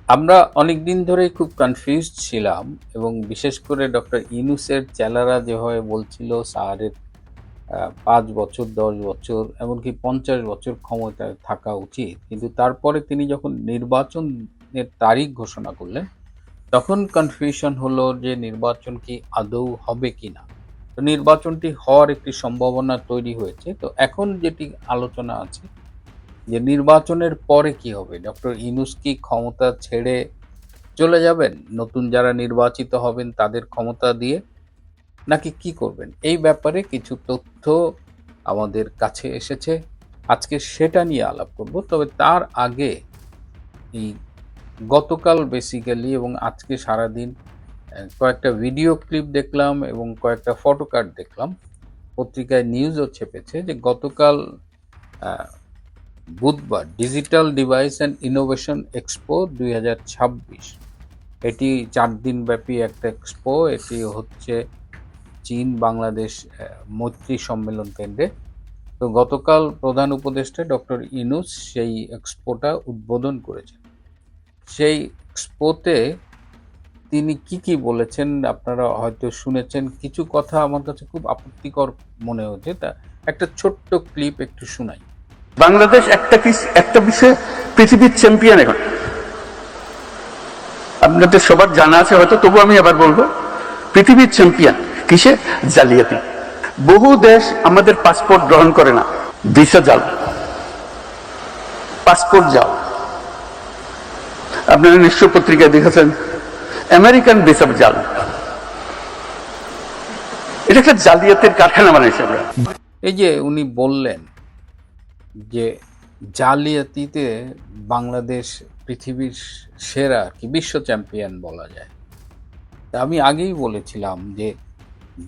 আমরা অনেকদিন ধরেই খুব কনফিউজড ছিলাম এবং বিশেষ করে ডক্টর ইউনূসের চ্যালারা যেভাবে বলছিল স্যারের ৫ বছর, ১০ বছর এমনকি ৫০ বছর ক্ষমতায় থাকা উচিত। কিন্তু তারপরে তিনি যখন নির্বাচনের তারিখ ঘোষণা করলেন, তখন কনফিউশন হলো যে নির্বাচন কি আদৌ হবে কিনা? তো নির্বাচনটি হওয়ার একটি সম্ভাবনা তৈরি হয়েছে। তো এখন যেটি আলোচনা আছে যে নির্বাচনের পরে কি হবে? ডক্টর ইউনূস কি ক্ষমতা ছেড়ে চলে যাবেন নতুন যারা নির্বাচিত হবেন তাদের ক্ষমতা দিয়ে, নাকি কি করবেন? এই ব্যাপারে কিছু তথ্য আমাদের কাছে এসেছে। আজকে সেটা নিয়ে আলাপ করব। তবে তার আগে এই গতকাল বেসিক্যালি এবং আজকে সারাদিন কয়েকটা ভিডিও ক্লিপ দেখলাম এবং কয়েকটা ফটো কার্ড দেখলাম। পত্রিকায় নিউজও ছেপেছে যে গতকাল আ বুধবার digital device and innovation expo ২০২৬, এটি ৪ দিনব্যাপী একটা এক্সপো। এটি হচ্ছে চীন বাংলাদেশ মৈত্রী সম্মেলন কেন্দ্রে। তো গতকাল প্রধান উপদেষ্টা ডক্টর ইউনূস সেই এক্সপোটা উদ্বোধন করেছেন। সেই এক্সপোতে তিনি কি বলেছেন আপনারা হয়তো শুনেছেন। কিছু কথা আমার কাছে খুব আপত্তিকর মনে হচ্ছে। তা একটা ছোট্ট ক্লিপ একটু শোনাই। বাংলাদেশ একটা বিষয়ে পৃথিবীর চ্যাম্পিয়ন এখন। আপনাদের সবার জানা আছে হয়তো, তবু আমি আবার বলবো, পৃথিবীর চ্যাম্পিয়ন কিসে? জালিয়াতি। বহু দেশ আমাদের পাসপোর্ট গ্রহণ করে না, ভিসা জাল, পাসপোর্ট জাল। আপনারা নিশ্চয় পত্রিকায় দেখেছেন আমেরিকান ভিসা জাল। এটা একটা জালিয়াতের কারখানা বানাইছে আমরা। এই যে উনি বললেন যে জালিয়াতিতে বাংলাদেশ পৃথিবীর সেরা কি বিশ্ব চ্যাম্পিয়ন বলা যায়। তা আমি আগেই বলেছিলাম যে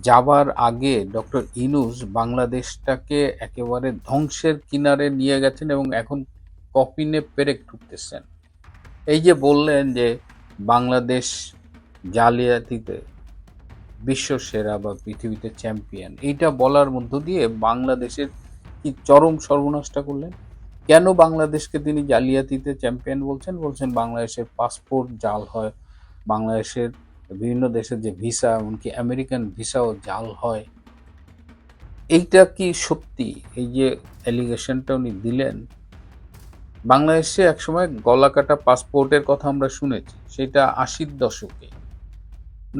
যাবার আগে ডক্টর ইউনূস বাংলাদেশটাকে একেবারে ধ্বংসের কিনারে নিয়ে গেছেন এবং এখন কফিনে পেরেক ঠুকতেছেন। এই যে বললেন যে বাংলাদেশ জালিয়াতিতে বিশ্ব সেরা বা পৃথিবীতে চ্যাম্পিয়ন, এইটা বলার মধ্য দিয়ে বাংলাদেশের কি চরম সর্বনাশটা করলেন। কেন বাংলাদেশকে তিনি জালিয়াতিতে চ্যাম্পিয়ন বলছেন? বলছেন বাংলাদেশের পাসপোর্ট জাল হয়, বাংলাদেশের বিভিন্ন দেশের যে ভিসা এমনকি আমেরিকান ভিসাও জাল হয়। এইটা কি সত্যি? এই যে অ্যালিগেশনটা উনি দিলেন, বাংলাদেশে একসময় গলাকাটা পাসপোর্টের কথা আমরা শুনেছি, সেটা ৮০-র দশকে,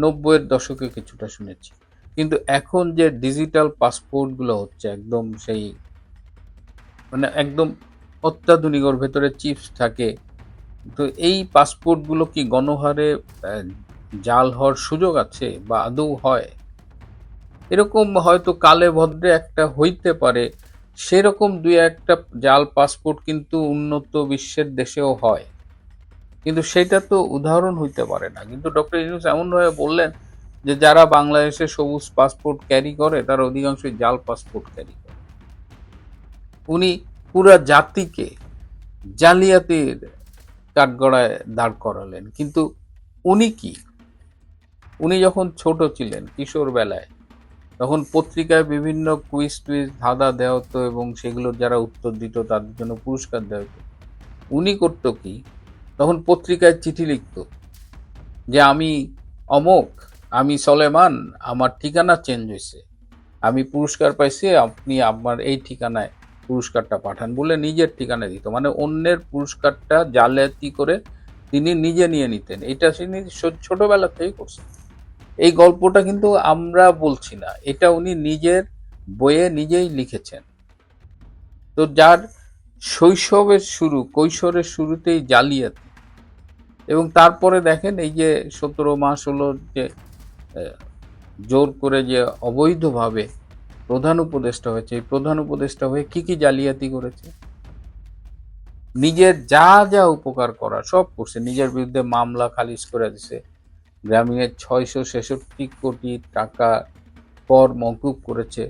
৯০-এর দশকে কিছুটা শুনেছি। কিন্তু এখন যে ডিজিটাল পাসপোর্টগুলো হচ্ছে একদম সেই মানে একদম অত্যাধুনিক, ওর ভেতরে চিপস থাকে। তো এই পাসপোর্টগুলো কি গণহারে জাল হওয়ার সুযোগ আছে বা আদৌ হয়? এরকম হয়তো কালে ভদ্রে একটা হইতে পারে, সেরকম দুই একটা জাল পাসপোর্ট কিন্তু উন্নত বিশ্বের দেশেও হয়, কিন্তু সেটা তো উদাহরণ হইতে পারে না। কিন্তু ডক্টর ইউনূস এমনভাবে বললেন যে যারা বাংলাদেশে সবুজ পাসপোর্ট ক্যারি করে তারা অধিকাংশই জাল পাসপোর্ট ক্যারি করে। উনি পুরা জাতিকে জালিয়াতির কাঠগড়ায় দাঁড় করালেন। কিন্তু উনি কি? উনি যখন ছোট ছিলেন, কিশোর বেলায়, তখন পত্রিকায় বিভিন্ন কুইজ টুইজ ধাঁধা দেওয়া হতো এবং সেগুলোর যারা উত্তর দিত তাদের জন্য পুরস্কার দেওয়া হতো। উনি করতো কি? তখন পত্রিকায় চিঠি লিখত যে আমি অমুক, আমি সলেমান, আমার ঠিকানা চেঞ্জ হয়েছে, আমি পুরস্কার পাইছি, আপনি আমার এই ঠিকানায় পুরস্কারটা পাঠান বলে নিজের ঠিকানা দিত। মানে অন্যের পুরস্কারটা জালিয়াতি করে তিনি নিজে নিয়ে নিতেন। এটা তিনি ছোটবেলা থেকেই করছেন। এই গল্পটা কিন্তু আমরা বলছি না, এটা উনি নিজের বইয়ে নিজেই লিখেছেন। তো যার শৈশবের শুরু, কৈশোরের শুরুতেই জালিয়াতি, এবং তারপরে দেখেন এই যে ১৭ মাস হলো যে জোর করে যে অবৈধভাবে প্রধান উপদেষ্টা হয়েছে, এই প্রধান উপদেষ্টা হয়ে কি জালিয়াতি করেছে। নিজের যা উপকার করা সব করছে, নিজের বিরুদ্ধে মামলা খারিজ করে দিছে, গ্রামীণের ৬৬৬ কোটি টাকা কর মওকুফ করেছে,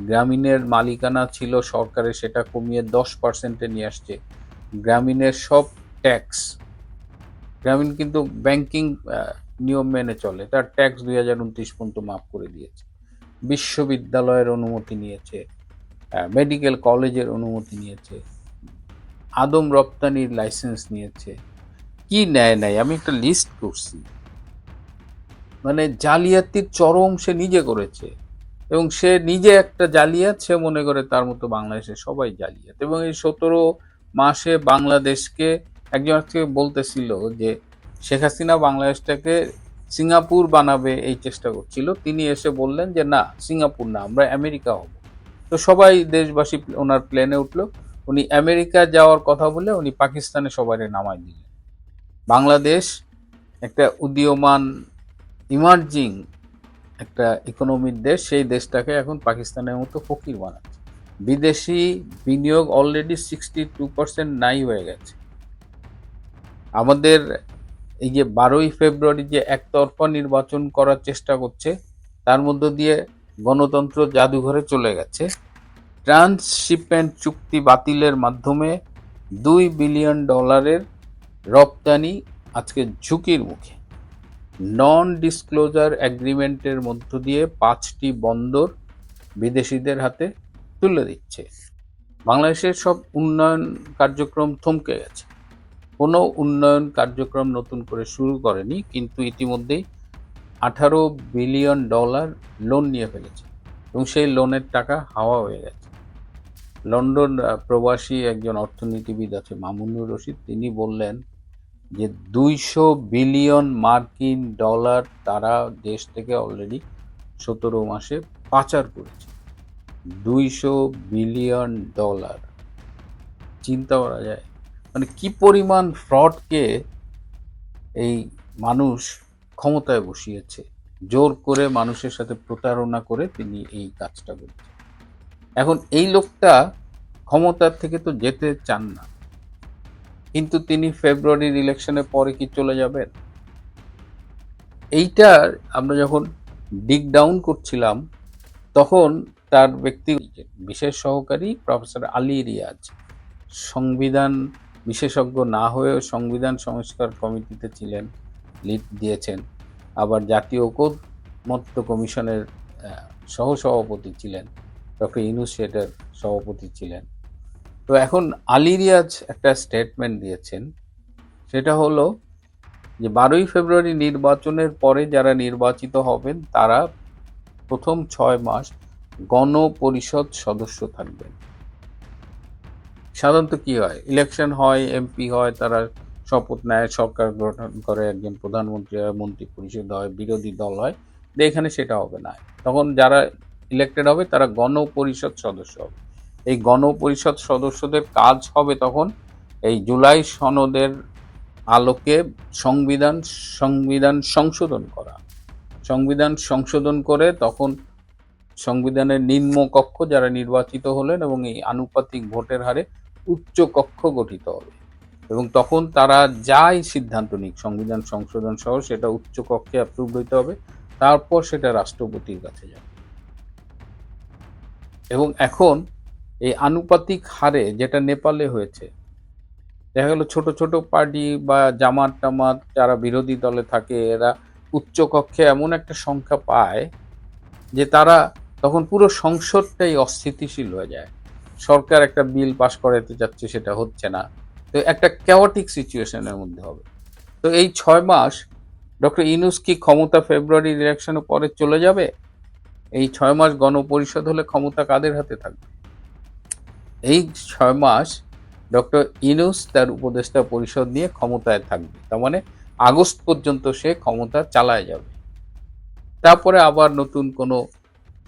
গ্রামীণের মালিকানা ছিল সরকারের সেটা কমিয়ে 10%-এ নিয়ে আসছে, গ্রামীণের সব ট্যাক্স, গ্রামীণ কিন্তু ব্যাংকিং নিয়ম মেনে চলে, তার ট্যাক্স ২০২৯ পর্যন্ত মাফ করে দিয়েছে, বিশ্ববিদ্যালয়ের অনুমতি নিয়েছে, মেডিকেল কলেজের অনুমতি নিয়েছে, আদম রপ্তানির লাইসেন্স নিয়েছে। কি নেয় নাই আমি একটা লিস্ট করছি, মানে জালিয়াতির চরম সে নিজে করেছে এবং সে নিজে একটা জালিয়াত, সে মনে করে তার মতো বাংলাদেশে সবাই জালিয়াত। এবং এই 17 মাসে বাংলাদেশকে একজন আজকে বলতেছিল যে শেখ হাসিনা বাংলাদেশটাকে সিঙ্গাপুর বানাবে এই চেষ্টা করছিল, তিনি এসে বললেন যে না, সিঙ্গাপুর না, আমরা আমেরিকা হব। তো সবাই দেশবাসী ওনার প্লেনে উঠলো, উনি আমেরিকা যাওয়ার কথা বলে উনি পাকিস্তানে সবাই নামাই দিলেন। বাংলাদেশ একটা উদীয়মান ইমার্জিং একটা ইকোনমির দেশ, সেই দেশটাকে এখন পাকিস্তানের মতো ফকির বানাচ্ছে। বিদেশি বিনিয়োগ অলরেডি 62% নাই হয়ে গেছে। আমাদের এই যে 12ই ফেব্রুয়ারি যে একতরফা নির্বাচন করার চেষ্টা করছে, তার মধ্য দিয়ে গণতন্ত্র জাদুঘরে চলে গেছে। ট্রান্সশিপমেন্ট চুক্তি বাতিলের মাধ্যমে $2 বিলিয়ন রপ্তানি আজকে ঝুঁকির মুখে। নন ডিসক্লোজার এগ্রিমেন্টের মধ্য দিয়ে 5টি বন্দর বিদেশিদের হাতে তুলে দিচ্ছে। বাংলাদেশের সব উন্নয়ন কার্যক্রম থমকে গেছে, কোনো উন্নয়ন কার্যক্রম নতুন করে শুরু করেনি, কিন্তু ইতিমধ্যেই $18 বিলিয়ন লোন নিয়ে ফেলেছে এবং সেই লোনের টাকা হাওয়া হয়ে গেছে। লন্ডন প্রবাসী একজন অর্থনীতিবিদ আছে মামুনুর রশিদ, তিনি বললেন যে 200 বিলিয়ন মার্কিন ডলার তারা দেশ থেকে অলরেডি 17 মাসে পাচার করেছে। 200 বিলিয়ন ডলার, চিন্তা করা যায় মানে কি পরিমাণ ফ্রডকে এই মানুষ ক্ষমতায় বসিয়েছে, জোর করে মানুষের সাথে প্রতারণা করে তিনি এই কাজটা করেছেন। এখন এই লোকটা ক্ষমতার থেকে তো যেতে চান না, কিন্তু তিনি ফেব্রুয়ারির ইলেকশনের পরে কি চলে যাবেন? এইটার আমরা যখন ডিগ ডাউন করছিলাম তখন তার ব্যক্তি বিশেষ সহকারী প্রফেসর আলী রিয়াজ, সংবিধান বিশেষজ্ঞ না হয়েও সংবিধান সংস্কার কমিটিতে ছিলেন, লিড দিয়েছেন, আবার জাতীয় ঐকমত্য কমিশনের সহসভাপতি ছিলেন, ডক্টর ইউনূস সেটার সভাপতি ছিলেন। তো এখন আলী রিয়াজ একটা স্টেটমেন্ট দিয়েছেন, সেটা হলো যে 12ই ফেব্রুয়ারি নির্বাচনের পরে যারা নির্বাচিত হবেন তারা প্রথম 6 মাস গণপরিষদ সদস্য থাকবেন। সাধারণত কি হয়, ইলেকশন হয়, এমপি হয়, তারা শপথ নেয়, সরকার গঠন করে, একজন প্রধানমন্ত্রী হয়, মন্ত্রী পরিষদ হয়, বিরোধী দল হয়। এখানে সেটা হবে না, তখন যারা ইলেক্টেড হবে তারা গণপরিষদ সদস্য হবে। এই গণপরিষদ সদস্যদের কাজ হবে তখন এই জুলাই সনদের আলোকে সংবিধান সংশোধন করা, সংবিধান সংশোধন করে তখন সংবিধানের নিম্নকক্ষ যারা নির্বাচিত হলেন এবং এই আনুপাতিক ভোটের হারে উচ্চ কক্ষ গঠিত হবে এবং তখন তারা যাই সিদ্ধান্ত নিক সংবিধান সংশোধন সহ সেটা উচ্চ কক্ষে অ্যাপ্রুভ হইতে হবে, তারপর সেটা রাষ্ট্রপতির কাছে যাবে। এবং এখন এই আনুপাতিক হারে যেটা নেপালে হয়েছে, দেখা গেল ছোট ছোট পার্টি বা জামাত টামাত যারা বিরোধী দলে থাকে এরা উচ্চ কক্ষে এমন একটা সংখ্যা পায় যে তারা তখন পুরো সংসদটাই অস্থিতিশীল হয়ে যায়। সরকার একটা বিল পাশ করাতে যাচ্ছে, সেটা হচ্ছে না, তো একটা ক্যাওটিক সিচুয়েশনের মধ্যে হবে। তো এই 6 মাস ডক্টর ইউনূস কি ক্ষমতা ফেব্রুয়ারির ইলেকশনের পরে চলে যাবে? এই 6 মাস গণপরিষদ হলে ক্ষমতা কাদের হাতে থাকবে? এই 6 মাস ডক্টর ইউনূস তার উপদেষ্টা পরিষদ নিয়ে ক্ষমতায় থাকবে, তার মানে আগস্ট পর্যন্ত সে ক্ষমতা চালায় যাবে। তারপরে আবার নতুন কোনো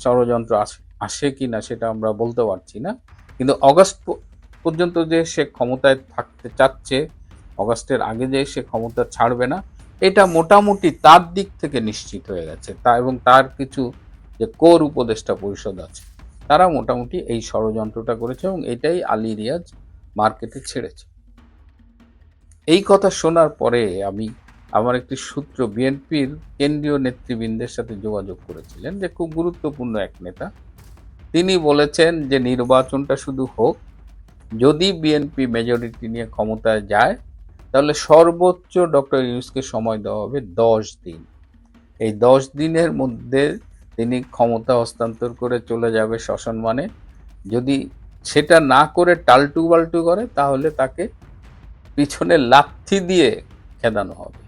ষড়যন্ত্র আসে কি না সেটা আমরা বলতে পারছি না, কিন্তু অগস্ট পর্যন্ত যে সে ক্ষমতায় থাকতে চাচ্ছে, অগস্টের আগে যে সে ক্ষমতা ছাড়বে না, এটা মোটামুটি তার দিক থেকে নিশ্চিত হয়ে গেছে। এবং তার কিছু যে কোর উপদেষ্টা পরিষদ আছে তারা মোটামুটি এই ষড়যন্ত্রটা করেছে এবং এটাই আলী রিয়াজ মার্কেটে ছেড়েছে। এই কথা শোনার পরে আমি আমার একটি সূত্র বিএনপির কেন্দ্রীয় নেতৃবৃন্দের সাথে যোগাযোগ করেছিলেন, যে খুব গুরুত্বপূর্ণ এক নেতা, তিনি বলেছেন যে নির্বাচনটা শুধু হোক, যদি বিএনপি মেজরিটি নিয়ে ক্ষমতায় যায় তাহলে সর্বোচ্চ ডক্টর ইউনূসকে সময় দেওয়া হবে 10 দিন। এই 10 দিনের মধ্যে তিনি ক্ষমতা হস্তান্তর করে চলে যাবে সসম্মানে। যদি সেটা না করে টালটু বাল্টু করে তাহলে তাকে পিছনে লাথি দিয়ে খেদানো হবে।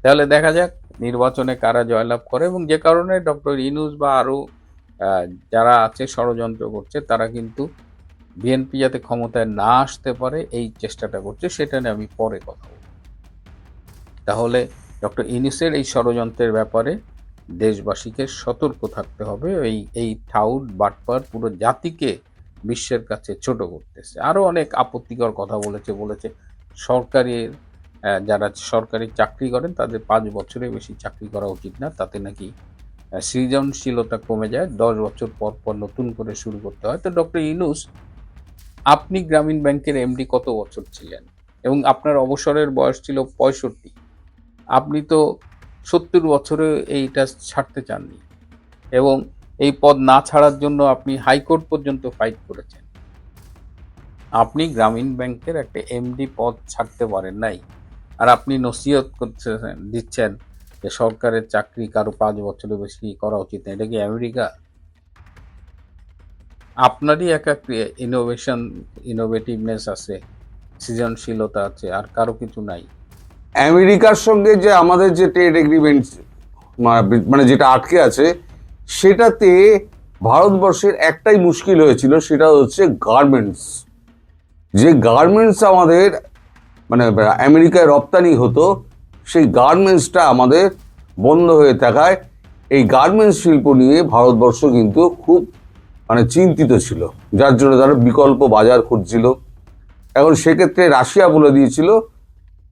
তাহলে দেখা যাক নির্বাচনে কারা জয়লাভ করে, এবং যে কারণে ডক্টর ইউনূস বা আরো যারা আছে ষড়যন্ত্র করছে তারা কিন্তু বিএনপি যাতে ক্ষমতায় না আসতে পারে এই চেষ্টাটা করছে, সেটা নিয়ে আমি পরে কথা বলব। তাহলে ডক্টর ইউনূসের এই ষড়যন্ত্রের ব্যাপারে দেশবাসীকে সতর্ক থাকতে হবে। এই ঠাউট বাটপার পুরো জাতিকে বিশ্বের কাছে ছোট করতেছে। আরো অনেক আপত্তিকর কথা বলেছে সরকারি যারা সরকারি চাকরি করেন তাদের 5 বছরের বেশি চাকরি করা উচিত না, তাতে নাকি সৃজনশীলতা কমে যায়, 10 বছর পর পর নতুন করে শুরু করতে হয়। তো ডক্টর ইউনূস, আপনি গ্রামীণ ব্যাংকের এমডি কত বছর ছিলেন এবং আপনার অবসরের বয়স ছিল 65। আপনি তো 70 বছরে এইটা ছাড়তে চাননি, এবং এই পদ না ছাড়ার জন্য আপনি হাইকোর্ট পর্যন্ত ফাইট করেছেন। আপনি গ্রামীণ ব্যাংকের একটা এমডি পদ ছাড়তে পারেন নাই, আর আপনি নসিহত দিচ্ছেন যে সরকারের চাকরি কারো 5 বছরের বেশি করা উচিত না। এটা কি আমেরিকা? আপনারই একা ইনোভেটিভনেস আছে, সৃজনশীলতা আছে, আর কারো কিছু নাই। আমেরিকার সঙ্গে যে আমাদের যে ট্রেড এগ্রিমেন্ট মানে যেটা আটকে আছে, সেটাতে ভারতবর্ষের একটাই মুশকিল হয়েছিল, সেটা হচ্ছে গার্মেন্টস। যে গার্মেন্টস আমাদের মানে আমেরিকায় রপ্তানি হতো, সেই গার্মেন্টসটা আমাদের বন্ধ হয়ে থাকায় এই গার্মেন্টস শিল্প নিয়ে ভারতবর্ষ কিন্তু খুব মানে চিন্তিত ছিল, যার জন্য তারা বিকল্প বাজার খুঁজছিল। এখন সেক্ষেত্রে রাশিয়া বলে দিয়েছিল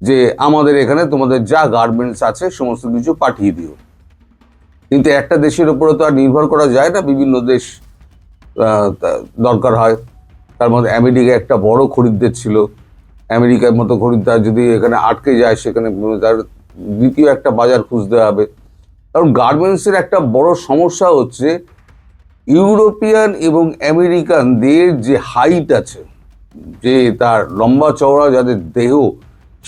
যে আমাদের এখানে তোমাদের যা গার্মেন্টস আছে সমস্ত কিছু পাঠিয়ে দিও। কিন্তু একটা দেশের উপরে তো আর নির্ভর করা যায় না, বিভিন্ন দেশ দরকার হয়। তার মধ্যে আমেরিকা একটা বড় খরিদ্দার ছিল। আমেরিকার মতো খরিদ্দার যদি এখানে আটকে যায়, সেখানে তার দ্বিতীয় একটা বাজার খুঁজতে হবে। কারণ গার্মেন্টসের একটা বড় সমস্যা হচ্ছে ইউরোপিয়ান এবং আমেরিকানদের যে হাইট আছে, যে তার লম্বা চওড়া যাদের দেহ,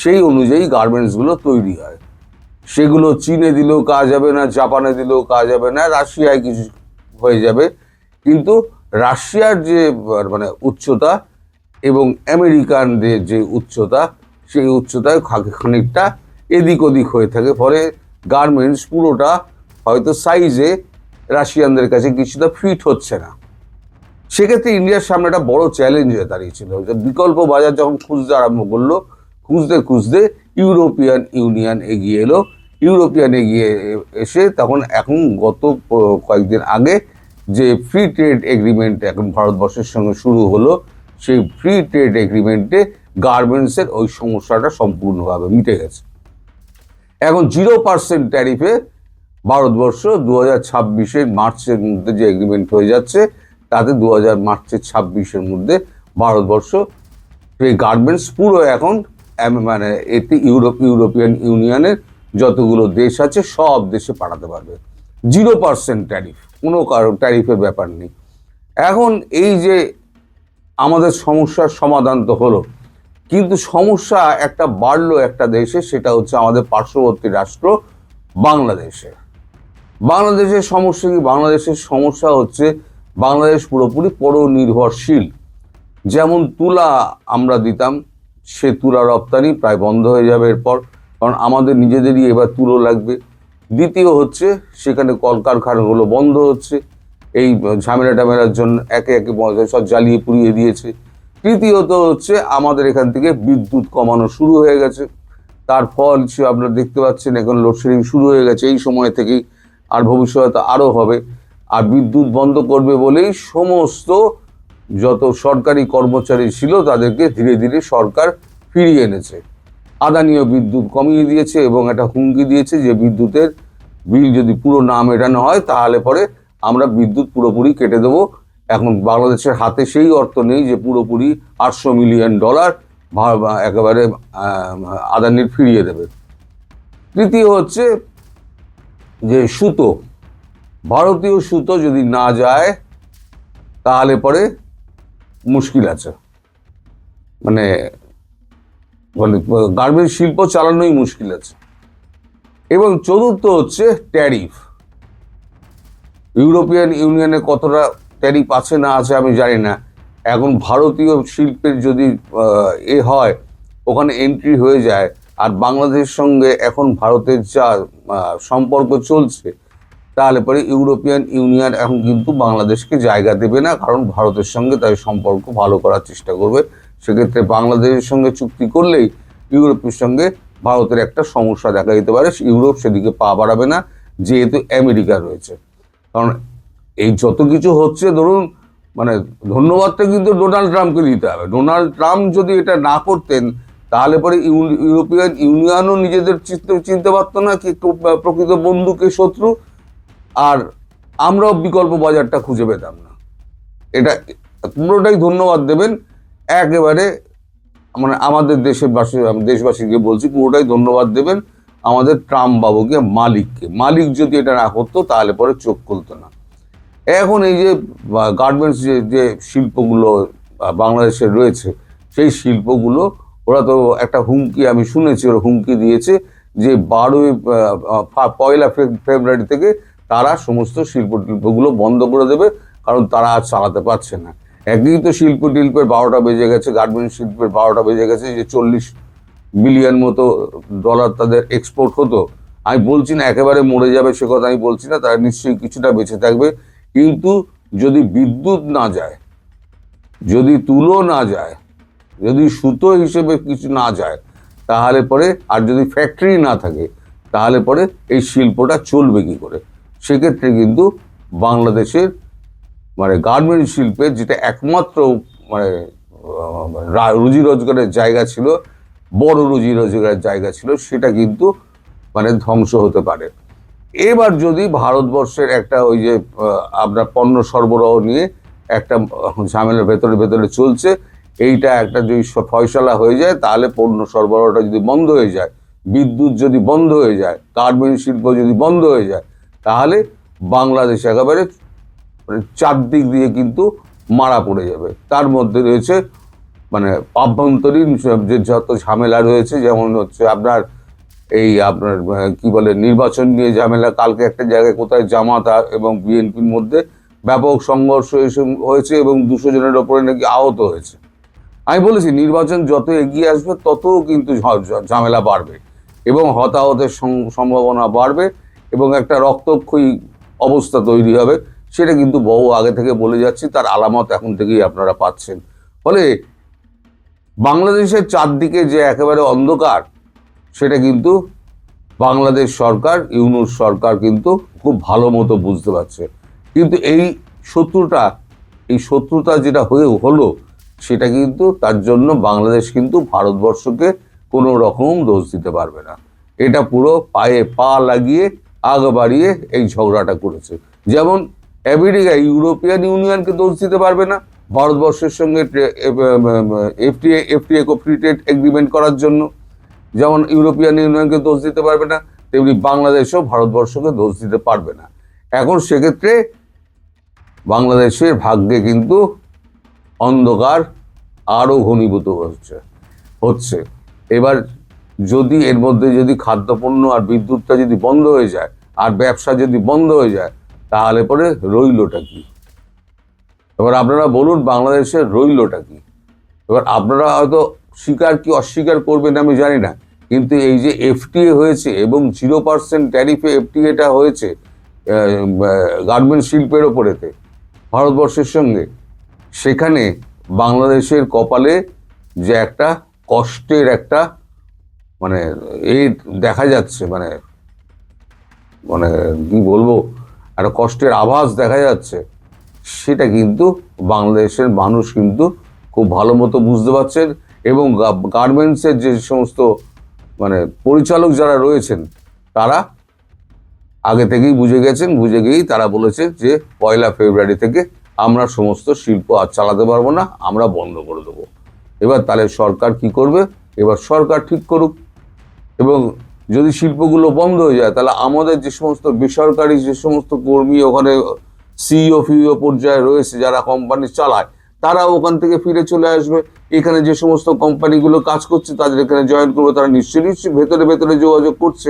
সেই অনুযায়ী গার্মেন্টসগুলো তৈরি হয়। সেগুলো চীনে দিলেও কাজ হবে না, জাপানে দিলেও কাজ হবে না, রাশিয়ায় কিছু হয়ে যাবে। কিন্তু রাশিয়ার যে মানে উচ্চতা এবং আমেরিকানদের যে উচ্চতা, সেই উচ্চতায় খানিকটা এদিক ওদিক হয়ে থাকে। ফলে গার্মেন্টস পুরোটা হয়তো সাইজে রাশিয়ানদের কাছে কিছুটা ফিট হচ্ছে না। সেক্ষেত্রে ইন্ডিয়ার সামনে একটা বড় চ্যালেঞ্জ হয়ে দাঁড়িয়েছিল যে বিকল্প বাজার যখন খুঁজতে আরম্ভ করলো, খুঁজতে খুঁজতে ইউরোপিয়ান ইউনিয়ন এগিয়ে এলো। ইউরোপিয়ান এগিয়ে এসে তখন এখন গত কয়েকদিন আগে যে ফ্রি ট্রেড এগ্রিমেন্ট এখন ভারতবর্ষের সঙ্গে শুরু হলো, সেই ফ্রি ট্রেড এগ্রিমেন্টে গার্মেন্টসের ওই সমস্যাটা সম্পূর্ণভাবে মিটে গেছে। এখন 0% ট্যারিফে ভারতবর্ষ 2026 মার্চের মধ্যে যে এগ্রিমেন্ট হয়ে যাচ্ছে, তাতে 2026 মধ্যে ভারতবর্ষ এই গার্মেন্টস পুরো এখন মানে এতে ইউরোপিয়ান ইউনিয়নের যতগুলো দেশ আছে সব দেশে পাঠাতে পারবে। 0% ট্যারিফ, কোনো কারো ট্যারিফের ব্যাপার নেই। এখন এই যে আমাদের সমস্যার সমাধান তো হলো, কিন্তু সমস্যা একটা বাড়লো একটা দেশে, সেটা হচ্ছে আমাদের পার্শ্ববর্তী রাষ্ট্র বাংলাদেশে। বাংলাদেশের সমস্যা কি? বাংলাদেশের সমস্যা হচ্ছে বাংলাদেশ পুরোপুরি পরনির্ভরশীল। যেমন তুলা আমরা দিতাম, সে তুলা রপ্তানি প্রায় বন্ধ হয়ে যাবে এরপর, কারণ আমাদের নিজেদেরই এবার তুলো লাগবে। দ্বিতীয় হচ্ছে সেখানে কলকারখানাগুলো বন্ধ হচ্ছে, এই ঝামেলা টামেলার জন্য একে একে সব জ্বালিয়ে পুড়িয়ে দিয়েছে। তৃতীয়ত হচ্ছে আমাদের এখান থেকে বিদ্যুৎ কমানো শুরু হয়ে গেছে, তার ফল আপনারা দেখতে পাচ্ছেন এখন লোডশেডিং শুরু হয়ে গেছে এই সময় থেকেই, আর ভবিষ্যতে আরও হবে। আর বিদ্যুৎ বন্ধ করবে বলেই সমস্ত যত সরকারি কর্মচারী ছিল তাদেরকে ধীরে ধীরে সরকার ফিরিয়ে এনেছে। আদানিও বিদ্যুৎ কমিয়ে দিয়েছে এবং একটা হুমকি দিয়েছে যে বিদ্যুতের বিল যদি পুরো না মেটানো হয় তাহলে পরে আমরা বিদ্যুৎ পুরোপুরি কেটে দেবো। এখন বাংলাদেশের হাতে সেই অর্থ নেই যে পুরোপুরি $800 মিলিয়ন একেবারে আদানির ফিরিয়ে দেবে। তৃতীয় হচ্ছে যে সুতো, ভারতীয় সুতো যদি না যায় তাহলে পরে মুশকিল আছে, মানে গার্মেন্টস শিল্প চালানোই মুশকিল আছে। এবং চতুর্থ হচ্ছে ট্যারিফ। ইউরোপিয়ান ইউনিয়নে কতটা ট্যারিফ আছে না আছে আমি জানি না। এখন ভারতীয় শিল্পের যদি হয়, ওখানে এন্ট্রি হয়ে যায়, আর বাংলাদেশের সঙ্গে এখন ভারতের যা সম্পর্ক চলছে, তাহলে পরে ইউরোপিয়ান ইউনিয়ন এখন কিন্তু বাংলাদেশকে জায়গা দেবে না, কারণ ভারতের সঙ্গে তার সম্পর্ক ভালো করার চেষ্টা করবে। সেক্ষেত্রে বাংলাদেশের সঙ্গে চুক্তি করলেই ইউরোপের সঙ্গে ভারতের একটা সমস্যা দেখা দিতে পারে। ইউরোপ সেদিকে পা বাড়াবে না, যেহেতু আমেরিকা রয়েছে। কারণ এই যত কিছু হচ্ছে, ধরুন মানে ধন্যবাদটা কিন্তু ডোনাল্ড ট্রাম্পকে দিতে হবে। ডোনাল্ড ট্রাম্প যদি এটা না করতেন, তাহলে পরে ইউরোপিয়ান ইউনিয়নও নিজেদের চিনতে পারতো না কি প্রকৃত বন্ধু কে শত্রু, আর আমরাও বিকল্প বাজারটা খুঁজে পেতাম না। এটা পুরোটাই ধন্যবাদ দেবেন একেবারে, মানে আমাদের দেশবাসীকে বলছি, পুরোটাই ধন্যবাদ দেবেন আমাদের ট্রাম্প বাবুকে, মালিককে। মালিক যদি এটা না করতো, তাহলে পরে চোখ খুলতো না। এখন এই যে গার্মেন্টস যে শিল্পগুলো বাংলাদেশে রয়েছে, সেই শিল্পগুলো ওরা তো একটা হুমকি, আমি শুনেছি ওরা হুমকি দিয়েছে যে 1 ফেব্রুয়ারি থেকে তারা সমস্ত শিল্পগুলো বন্ধ করে দেবে, কারণ তারা আর চালাতে পারছে না। একদিকে তো শিল্পের 12টা বেজে গেছে, গার্মেন্টস শিল্পের 12টা বেজে গেছে, যে 40 বিলিয়ন মতো ডলার তাদের এক্সপোর্ট হতো। আমি বলছি না একেবারে মরে যাবে, সে কথা আমি বলছি না, তারা নিশ্চয়ই কিছুটা বেঁচে থাকবে। কিন্তু যদি বিদ্যুৎ না যায়, যদি তুলো না যায়, যদি সুতো হিসেবে কিছু না যায়, তাহলে পরে, আর যদি ফ্যাক্টরি না থাকে, তাহলে পরে এই শিল্পটা চলবে কি করে? সেক্ষেত্রে কিন্তু বাংলাদেশের মানে গার্মেন্ট শিল্পের যেটা একমাত্র মানে রুজি রোজগারের জায়গা ছিল, বড় রুজি রোজগারের জায়গা ছিল, সেটা কিন্তু মানে ধ্বংস হতে পারে। এবার যদি ভারতবর্ষের একটা ওই যে আপনার পণ্য সরবরাহ নিয়ে একটা ঝামেলার ভেতরে চলছে, এইটা একটা যদি ফয়সালা হয়ে যায়, তাহলে পণ্য সরবরাহটা যদি বন্ধ হয়ে যায়, বিদ্যুৎ যদি বন্ধ হয়ে যায়, গার্মেন্ট শিল্প যদি বন্ধ হয়ে যায়, তাহলে বাংলাদেশ একেবারে মানে চারদিক দিয়ে কিন্তু মারা পড়ে যাবে। তার মধ্যে রয়েছে মানে আভ্যন্তরীণ যে যত ঝামেলা রয়েছে, যেমন হচ্ছে আপনার এই আপনার কি বলে নির্বাচন নিয়ে ঝামেলা। কালকে একটা জায়গায় কোথায় জামাত এবং বিএনপির মধ্যে ব্যাপক সংঘর্ষ হয়েছে এবং 200 জনের ওপরে নাকি আহত হয়েছে। আমি বলেছি নির্বাচন যত এগিয়ে আসবে, তত কিন্তু ঝামেলা বাড়বে এবং হতাহতের সম্ভাবনা বাড়বে এবং একটা রক্তক্ষয়ী অবস্থা তৈরি হবে। সেটা কিন্তু বহু আগে থেকে বলে যাচ্ছি, তার আলামত এখন থেকেই আপনারা পাচ্ছেন। ফলে বাংলাদেশের চারদিকে যে একেবারে অন্ধকার, সেটা কিন্তু বাংলাদেশ সরকার, ইউনূস সরকার কিন্তু খুব ভালো মতো বুঝতে পারছে। কিন্তু এই শত্রুতা যেটা হলো, সেটা কিন্তু তার জন্য বাংলাদেশ কিন্তু ভারতবর্ষকে কোনো রকম দোষ দিতে পারবে না। এটা পুরো পায়ে পা লাগিয়ে আগ বাড়িয়ে এই ঝগড়াটা করেছে। যেমন আমেরিকা ইউরোপিয়ান ইউনিয়নকে দোষ দিতে পারবে না ভারতবর্ষের সঙ্গে এফটিএ ফ্রি ট্রেড এগ্রিমেন্ট করার জন্য, যেমন ইউরোপিয়ান ইউনিয়নকে দোষ দিতে পারবে না, তেমনি বাংলাদেশও ভারতবর্ষকে দোষ দিতে পারবে না। এখন সেক্ষেত্রে বাংলাদেশের ভাগ্যে কিন্তু অন্ধকার আরও ঘনীভূত হচ্ছে। এবার যদি এর মধ্যে যদি খাদ্যপণ্য আর বিদ্যুৎটা যদি বন্ধ হয়ে যায়, আর ব্যবসা যদি বন্ধ হয়ে যায়, তাহলে পরে রইলটা কি? এবার আপনারা বলুন বাংলাদেশের রইলটা কি? এবার আপনারা হয়তো স্বীকার কি অস্বীকার করবেন আমি জানি না, কিন্তু এই যে এফটিএ হয়েছে এবং 0% ট্যারিফে এফটিএটা হয়েছে গার্মেন্ট শিল্পের ওপরেতে ভারতবর্ষের সঙ্গে, সেখানে বাংলাদেশের কপালে যে একটা কষ্টের একটা মানে এই দেখা যাচ্ছে, মানে মানে কি বলবো, একটা কষ্টের আভাস দেখা যাচ্ছে, সেটা কিন্তু বাংলাদেশের মানুষ কিন্তু খুব ভালো মতো বুঝতে পারছেন। এবং গার্মেন্টসের যে সমস্ত মানে পরিচালক যারা রয়েছেন, তারা আগে থেকেই বুঝে গেছেন, বুঝে গিয়েই তারা বলেছে যে 1 ফেব্রুয়ারি থেকে আমরা সমস্ত শিল্প আর চালাতে পারবো না, আমরা বন্ধ করে দেবো। এবার তাহলে সরকার কি করবে? এবার সরকার ঠিক করুক। এবং যদি শিল্পগুলো বন্ধ হয়ে যায়, তাহলে আমাদের যে সমস্ত বেসরকারি যে সমস্ত কর্মী ওখানে সিইও ফিইও পর্যায়ে রয়েছে, যারা কোম্পানি চালায়, তারা ওখান থেকে ফিরে চলে আসবে। এখানে যে সমস্ত কোম্পানিগুলো কাজ করছে, তাদের এখানে জয়েন করবে, তারা নিশ্চয়ই ভেতরে যোগাযোগ করছে।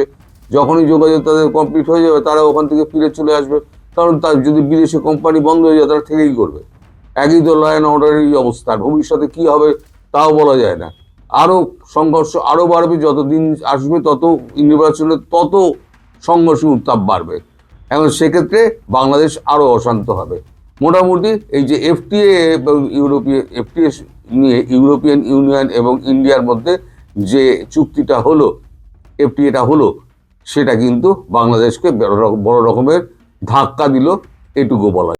যখনই যোগাযোগ তাদের কমপ্লিট হয়ে যাবে, তারা ওখান থেকে ফিরে চলে আসবে। কারণ তার যদি বিদেশে কোম্পানি বন্ধ হয়ে যায়, তারা থেকেই করবে। একই তো ল অ্যান্ড অর্ডারেরই অবস্থা, ভবিষ্যতে কি হবে তাও বলা যায় না। আরো সংঘর্ষ আরো বাড়বে, যতদিন আসবে তত নির্বাচনে তত সংঘর্ষের উত্তাপ বাড়বে। এখন সেক্ষেত্রে বাংলাদেশ আরো অশান্ত হবে। মোটামুটি এই যে এফটিএ এবং এফটিএ নিয়ে ইউরোপিয়ান ইউনিয়ন এবং ইন্ডিয়ার মধ্যে যে চুক্তিটা হলো, এফটিএটা হলো, সেটা কিন্তু বাংলাদেশকে বড় রকমের ধাক্কা দিল, এটুকু বলা